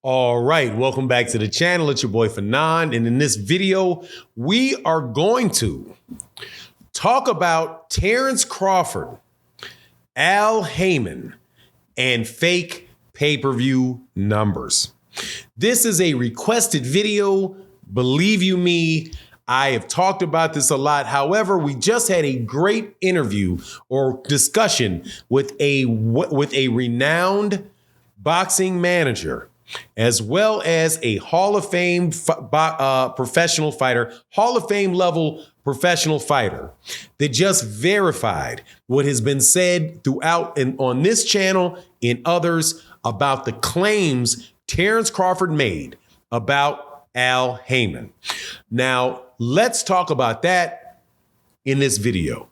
All right, welcome back to the channel. It's your boy Fanon, and in this video, we are going to talk about Terence Crawford, Al Haymon, and fake pay-per-view numbers. This is a requested video. Believe you me, I have talked about this a lot. However, we just had a great interview or discussion with a renowned boxing manager, as well as a Hall of Fame professional fighter, Hall of Fame level professional fighter, that just verified what has been said throughout and on this channel and others about the claims Terence Crawford made about Al Haymon. Now, let's talk about that in this video.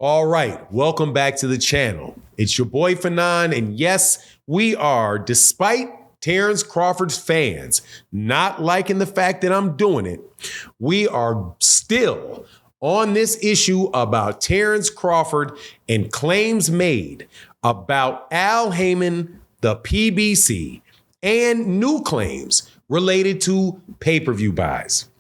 All right, welcome back to the channel. It's your boy Fanon, and yes, we are, despite Terence Crawford's fans not liking the fact that I'm doing it, we are still on this issue about Terence Crawford and claims made about Al Haymon, the PBC, and new claims related to pay-per-view buys.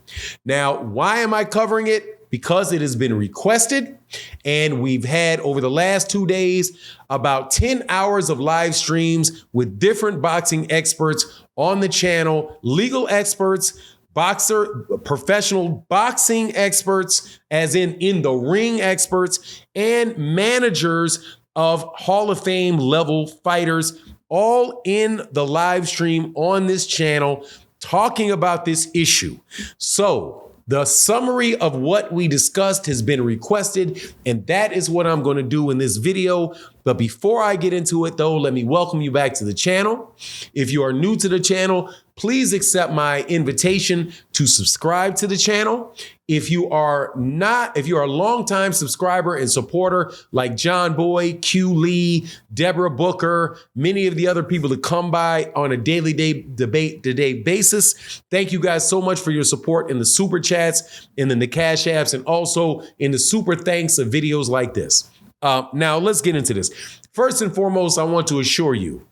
Now, why am I covering it? Because it has been requested, and we've had over the last 2 days about 10 hours of live streams with different boxing experts on the channel, legal experts, professional boxing experts, as in the ring experts, and managers of Hall of Fame level fighters, all in the live stream on this channel talking about this issue. So the summary of what we discussed has been requested, and that is what I'm going to do in this video. But before I get into it, though, let me welcome you back to the channel. If you are new to the channel, please accept my invitation to subscribe to the channel. If you are a longtime subscriber and supporter like John Boy, Q Lee, Deborah Booker, many of the other people that come by on a daily basis, thank you guys so much for your support in the super chats and in the cash apps, and also in the super thanks of videos like this. Now let's get into this. First and foremost, I want to assure you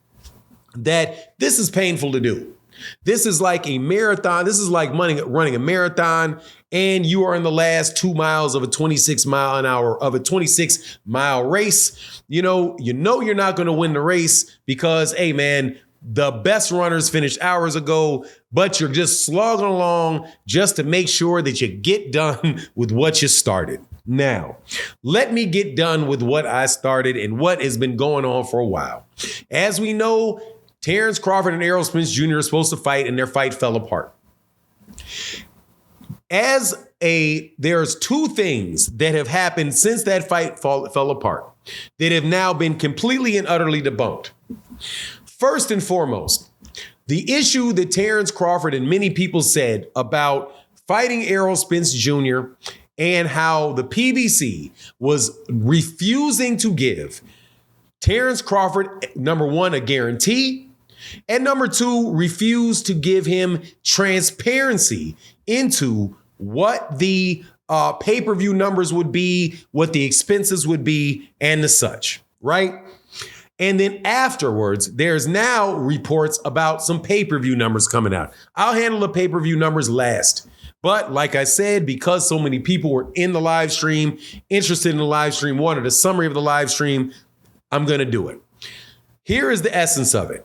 that this is painful to do. This is like a marathon. This is like running a marathon, and you are in the last 2 miles of a 26-mile race. You know you're not going to win the race because, hey man, the best runners finished hours ago, but you're just slogging along just to make sure that you get done with what you started. Now, let me get done with what I started and what has been going on for a while. As we know, Terence Crawford and Errol Spence Jr. are supposed to fight, and their fight fell apart. There's two things that have happened since that fight fell apart that have now been completely and utterly debunked. First and foremost, the issue that Terence Crawford and many people said about fighting Errol Spence Jr. and how the PBC was refusing to give Terence Crawford, number one, a guarantee, and number two, refused to give him transparency into what the pay-per-view numbers would be, what the expenses would be, and the such, right? And then afterwards, there's now reports about some pay-per-view numbers coming out. I'll handle the pay-per-view numbers last. But like I said, because so many people were in the live stream, interested in the live stream, wanted a summary of the live stream, I'm going to do it. Here is the essence of it.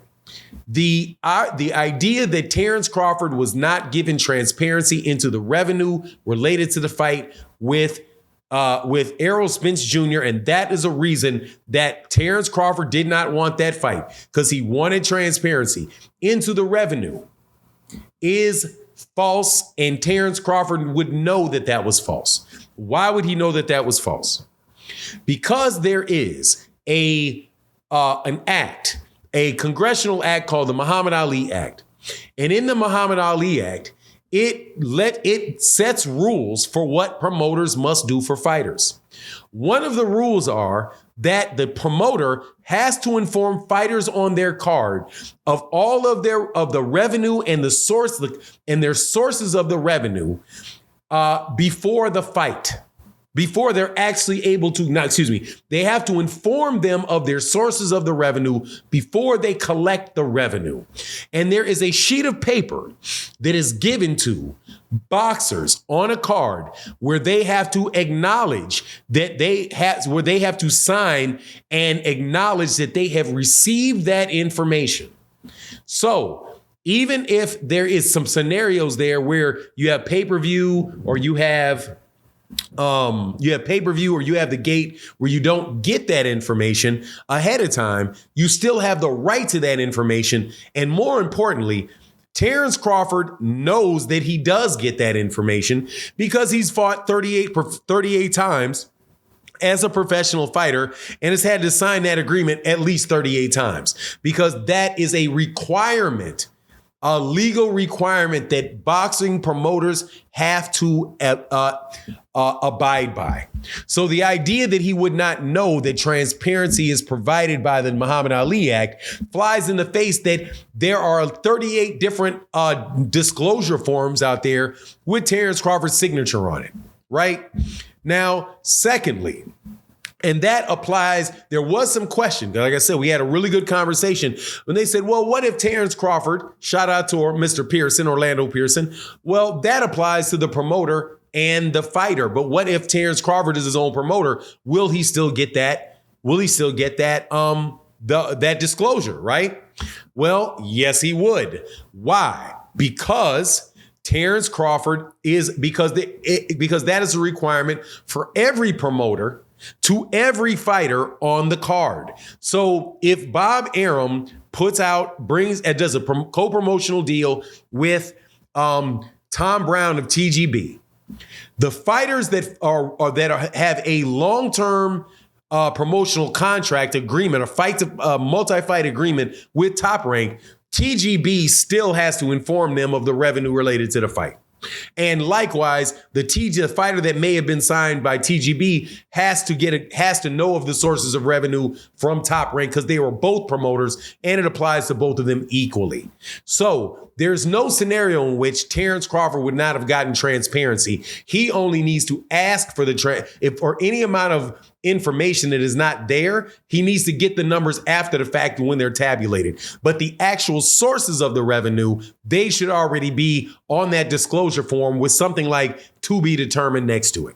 The idea that Terence Crawford was not given transparency into the revenue related to the fight with Errol Spence Jr., and that is a reason that Terence Crawford did not want that fight, because he wanted transparency into the revenue, is false, and Terence Crawford would know that that was false. Why would he know that that was false? Because there is an act, a congressional act called the Muhammad Ali Act. And in the Muhammad Ali Act, it sets rules for what promoters must do for fighters. One of the rules are that the promoter has to inform fighters on their card of all of the revenue and their sources of the revenue before the fight. Before they're actually able to, they have to inform them of their sources of the revenue before they collect the revenue. And there is a sheet of paper that is given to boxers on a card where they have to acknowledge that where they have to sign and acknowledge that they have received that information. So even if there is some scenarios there where you have pay-per-view or you have pay-per-view or you have the gate where you don't get that information ahead of time, you still have the right to that information. And more importantly, Terence Crawford knows that he does get that information because he's fought 38 times as a professional fighter and has had to sign that agreement at least 38 times because that is a requirement, a legal requirement that boxing promoters have to abide by. So the idea that he would not know that transparency is provided by the Muhammad Ali Act flies in the face that there are 38 different disclosure forms out there with Terence Crawford's signature on it, right? Now, secondly, and that applies, there was some question. Like I said, we had a really good conversation when they said, well, what if Terence Crawford, shout out to Mr. Pearson, Orlando Pearson. Well, that applies to the promoter and the fighter. But what if Terence Crawford is his own promoter? Will he still get that? Will he still get that, that disclosure, right? Well, yes, he would. Why? Because Terence Crawford because that is a requirement for every promoter to every fighter on the card. So if Bob Arum does a co-promotional deal with Tom Brown of TGB, the fighters that have a long-term promotional contract agreement, a multi-fight agreement with Top Rank, TGB still has to inform them of the revenue related to the fight. And likewise, the fighter that may have been signed by TGB has to know of the sources of revenue from Top Rank because they were both promoters, and it applies to both of them equally. So there's no scenario in which Terence Crawford would not have gotten transparency. He only needs to ask for for any amount of information that is not there. He needs to get the numbers after the fact when they're tabulated. But the actual sources of the revenue, they should already be on that disclosure form with something like to be determined next to it.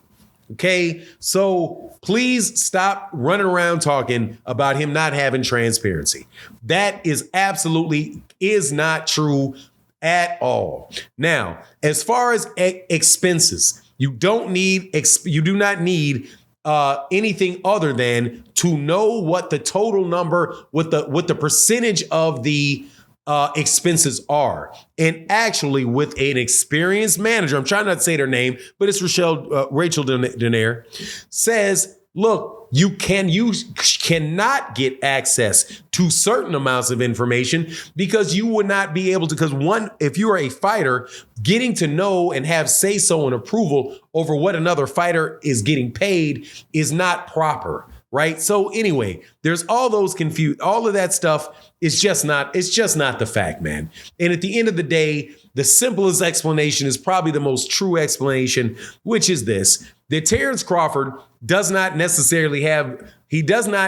Okay, so please stop running around talking about him not having transparency. That is not true at all. Now, as far as expenses, you do not need anything other than to know what the total number, what the percentage of the expenses are. And actually, with an experienced manager, I'm trying not to say their name, but it's Rachel Denaire, says, look, you cannot get access to certain amounts of information because you would not be able to, if you are a fighter, getting to know and have say so and approval over what another fighter is getting paid is not proper, right? So anyway, there's all those all of that stuff is just not the fact, man. And at the end of the day, the simplest explanation is probably the most true explanation, which is this: that Terence Crawford does not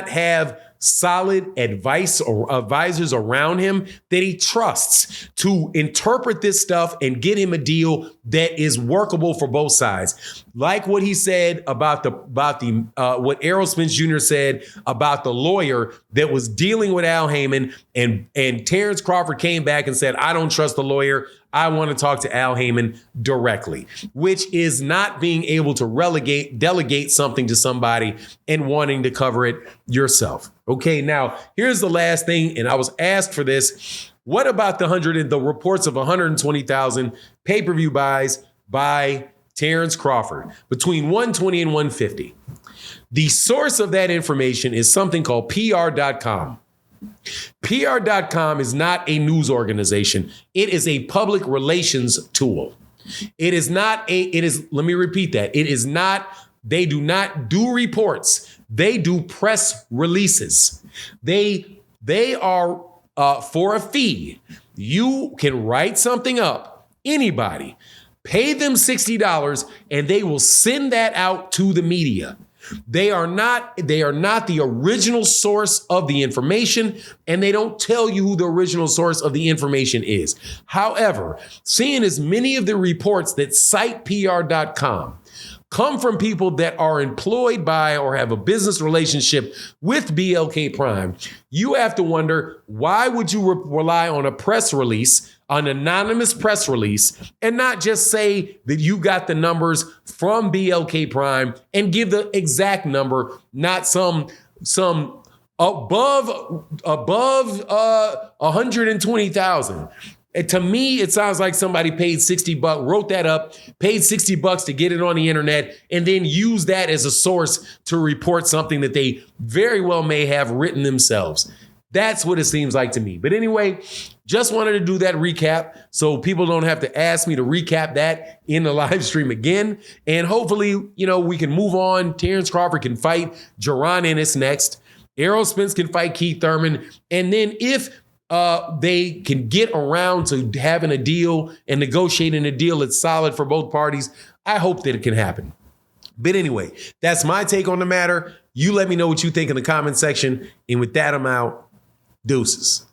have solid advice or advisors around him that he trusts to interpret this stuff and get him a deal that is workable for both sides. Like what he said about what Errol Spence Jr. said about the lawyer that was dealing with Al Haymon, and Terence Crawford came back and said, I don't trust the lawyer. I want to talk to Al Haymon directly, which is not being able to delegate something to somebody and wanting to cover it yourself. Okay, now here's the last thing, and I was asked for this. What about the reports of 120,000 pay-per-view buys by Terence Crawford between 120 and 150? The source of that information is something called PR.com. PR.com is not a news organization. It is a public relations tool. Let me repeat that. It is not They do not do reports. They do press releases. They are for a fee. You can write something up, anybody, pay them $60, and they will send that out to the media. They are not the original source of the information, and they don't tell you who the original source of the information is. However, seeing as many of the reports that cite PR.com come from people that are employed by or have a business relationship with BLK Prime, you have to wonder, why would you rely on a press release, an anonymous press release, and not just say that you got the numbers from BLK Prime and give the exact number, not some above 120,000. And to me, it sounds like somebody paid $60, wrote that up, paid $60 to get it on the internet, and then use that as a source to report something that they very well may have written themselves. That's what it seems like to me. But anyway, just wanted to do that recap so people don't have to ask me to recap that in the live stream again. And hopefully, we can move on. Terence Crawford can fight Jaron Ennis next. Errol Spence can fight Keith Thurman. And then if they can get around to having a deal and negotiating a deal that's solid for both parties, I hope that it can happen. But anyway, that's my take on the matter. You let me know what you think in the comment section. And with that, I'm out. Deuces.